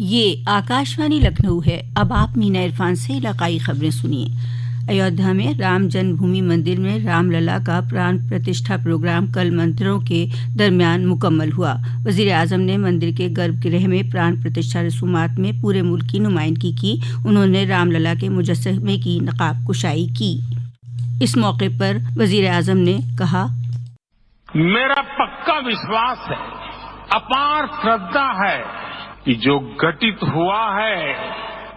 یہ آکاشوانی لکھنؤ ہے۔ اب آپ مینا عرفان سے علاقائی خبریں سنیے۔ ایودھیا میں رام جنم بھومی مندر میں رام للا کا پران پرتشٹھا پروگرام کل منتروں کے درمیان مکمل ہوا۔ وزیر اعظم نے مندر کے گربھ گرہ میں پران پرتشٹھا رسومات میں پورے ملک کی نمائندگی کی۔ انہوں نے رام للا کے مجسمے کی نقاب کشائی کی۔ اس موقع پر وزیر اعظم نے کہا، میرا پکا وشواس ہے، اپار شردھا ہے کہ جو گھٹت ہوا ہے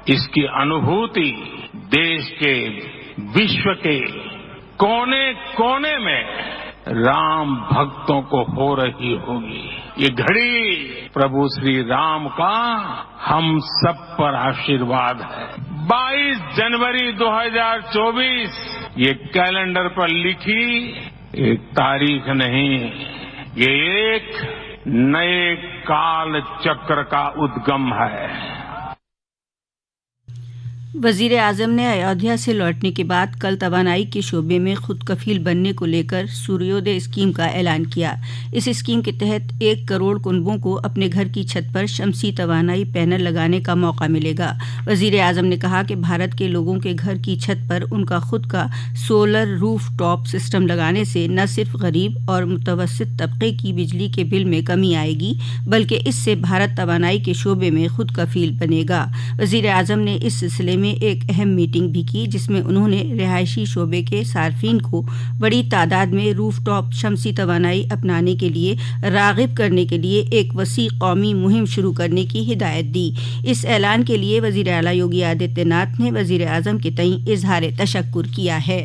اس کی انوبھوتی دیش کے وشو کے کونے کونے میں رام بھکتوں کو ہو رہی ہوگی۔ یہ گھڑی پربھو شری رام کا ہم سب پر آشیرواد ہے۔ 22 جنوری 2024 یہ کیلنڈر پر لکھی ایک تاریخ نہیں، یہ ایک نئے کال چکر کا ادگم ہے۔ وزیر اعظم نے ایودھیا سے لوٹنے کے بعد کل توانائی کے شعبے میں خود کفیل بننے کو لے کر سوریودے اسکیم کا اعلان کیا۔ اس اسکیم کے تحت 1 کروڑ کنبوں کو اپنے گھر کی چھت پر شمسی توانائی پینل لگانے کا موقع ملے گا۔ وزیر اعظم نے کہا کہ بھارت کے لوگوں کے گھر کی چھت پر ان کا خود کا سولر روف ٹاپ سسٹم لگانے سے نہ صرف غریب اور متوسط طبقے کی بجلی کے بل میں کمی آئے گی بلکہ اس سے بھارت توانائی کے شعبے میں خود کفیل بنے گا۔ وزیر اعظم نے اس سلسلے میں ایک اہم میٹنگ بھی کی جس میں انہوں نے رہائشی شعبے کے صارفین کو بڑی تعداد میں روف ٹاپ شمسی توانائی اپنانے کے لیے راغب کرنے کے لیے ایک وسیع قومی مہم شروع کرنے کی ہدایت دی۔ اس اعلان کے لیے وزیر اعلیٰ یوگی آدتیہ ناتھ نے وزیر اعظم کے تئیں اظہار تشکر کیا ہے۔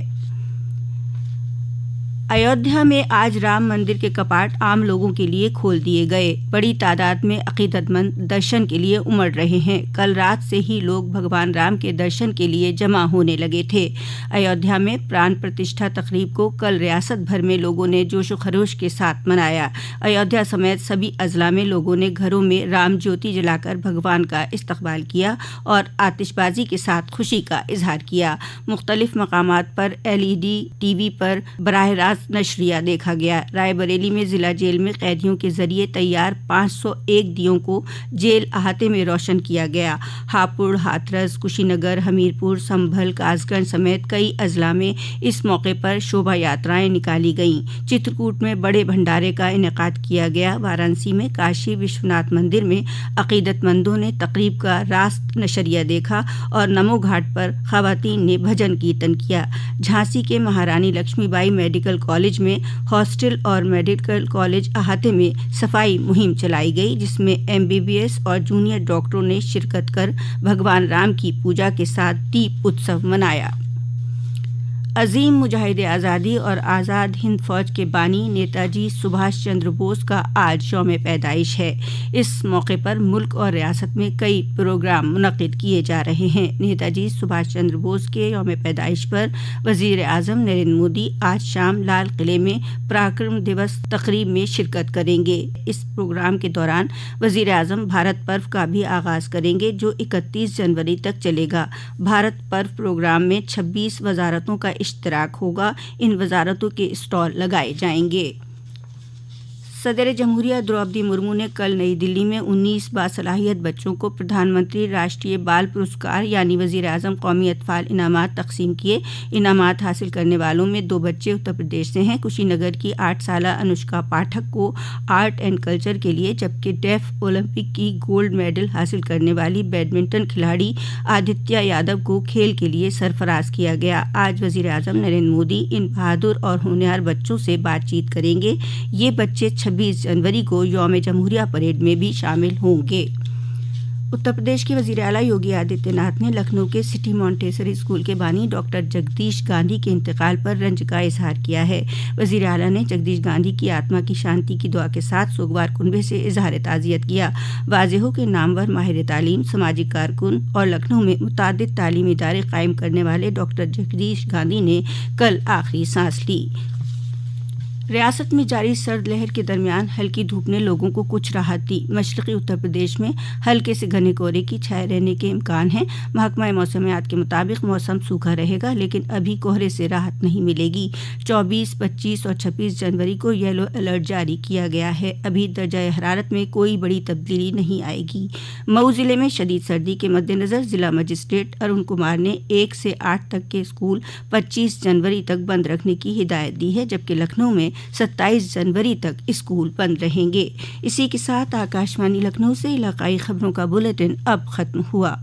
ایودھیا میں آج رام مندر کے کپاٹ عام لوگوں کے لیے کھول دیے گئے۔ بڑی تعداد میں عقیدت مند درشن کے لیے امڑ رہے ہیں۔ کل رات سے ہی لوگ بھگوان رام کے درشن کے لیے جمع ہونے لگے تھے۔ ایودھیا میں پران پرتشٹھا تقریب کو کل ریاست بھر میں لوگوں نے جوش و خروش کے ساتھ منایا۔ ایودھیا سمیت سبھی اضلاع میں لوگوں نے گھروں میں رام جیوتی جلا کر بھگوان کا استقبال کیا اور آتش بازی کے ساتھ خوشی کا اظہار کیا۔ مختلف مقامات پر LED ٹی وی پر براہ راست نشریہ دیکھا گیا۔ رائے بریلی میں ضلع جیل میں قیدیوں کے ذریعے تیار 501 دیوں کو جیل احاطے میں روشن کیا گیا۔ ہاپوڑ، ہاتھرس، کشی نگر، ہمیرپور، سنبھل، کاس گنج سمیت کئی اضلاع میں اس موقع پر شوبھا یاترائیں نکالی گئیں۔ چترکوٹ میں بڑے بھنڈارے کا انعقاد کیا گیا۔ وارانسی میں کاشی وشوناتھ مندر میں عقیدت مندوں نے تقریب کا راست نشریہ دیکھا اور نمو گھاٹ پر خواتین نے بھجن کیرتن کیا۔ جھانسی کے مہارانی لکشمی بائی میڈیکل کالج میں ہاسٹل اور میڈیکل کالج احاطے میں صفائی مہم چلائی گئی جس میں MBBS اور جونیئر ڈاکٹروں نے شرکت کر بھگوان رام کی پوجا کے ساتھ دیپ اتسو منایا۔ عظیم مجاہد آزادی اور آزاد ہند فوج کے بانی نیتا جی سبھاش چندر بوس کا آج یوم پیدائش ہے۔ اس موقع پر ملک اور ریاست میں کئی پروگرام منعقد کیے جا رہے ہیں۔ نیتا جی سبھاش چندر بوس کے یوم پیدائش پر وزیر اعظم نریندر مودی آج شام لال قلعے میں پراکرم دیوس تقریب میں شرکت کریں گے۔ اس پروگرام کے دوران وزیر اعظم بھارت پرو کا بھی آغاز کریں گے جو 31 جنوری تک چلے گا۔ بھارت پرو پروگرام میں 26 وزارتوں کا اشتراک ہوگا۔ ان وزارتوں کے اسٹال لگائے جائیں گے۔ صدر جمہوریہ دروپدی مرمو نے کل نئی دلی میں 19 باصلاحیت بچوں کو پردھان منتری راشٹریہ بال پرسکار یعنی وزیر اعظم قومی اطفال انعامات تقسیم کیے۔ انعامات حاصل کرنے والوں میں 2 بچے اتر پردیش سے ہیں۔ کشی نگر کی 8 سالہ انوشکا پاٹھک کو آرٹ اینڈ کلچر کے لیے جبکہ ڈیف اولمپک کی گولڈ میڈل حاصل کرنے والی بیڈمنٹن کھلاڑی آدتیہ یادو کو کھیل کے لیے سرفراز کیا گیا۔ آج وزیر اعظم نریندر مودی ان بہادر اور ہونہار بچوں سے بات چیت کریں گے۔ یہ بچے 26 جنوری کو یوم جمہوریہ پریڈ میں بھی شامل ہوں گے۔ اتر پردیش کے وزیر اعلیٰ یوگی آدتیہ ناتھ نے لکھنؤ کے سٹی مونٹیسری اسکول کے بانی ڈاکٹر جگدیش گاندھی کے انتقال پر رنج کا اظہار کیا ہے۔ وزیر اعلیٰ نے جگدیش گاندھی کی آتما کی شانتی کی دعا کے ساتھ سوگوار کنبے سے اظہار تعزیت کیا۔ واضح ہو کہ نامور ماہر تعلیم، سماجی کارکن اور لکھنؤ میں متعدد تعلیمی ادارے قائم کرنے والے ڈاکٹر جگدیش گاندھی نے کل آخری سانس لی۔ ریاست میں جاری سرد لہر کے درمیان ہلکی دھوپ نے لوگوں کو کچھ راحت دی۔ مشرقی اتر پردیش میں ہلکے سے گھنے کہرے کی چھائے رہنے کے امکان ہیں۔ محکمہ موسمیات کے مطابق موسم سوکھا رہے گا، لیکن ابھی کہرے سے راحت نہیں ملے گی۔ 24، 25 اور 26 جنوری کو یلو الرٹ جاری کیا گیا ہے۔ ابھی درجہ حرارت میں کوئی بڑی تبدیلی نہیں آئے گی۔ مئو ضلع میں شدید سردی کے مد نظر ضلع مجسٹریٹ ارون کمار نے 1 سے 8 تک کے اسکول 25 جنوری تک بند رکھنے کی ہدایت دی ہے، جبکہ لکھنؤ میں 27 جنوری تک اسکول بند رہیں گے۔ اسی کے ساتھ آکاشوانی لکھنؤ سے علاقائی خبروں کا بلیٹن اب ختم ہوا۔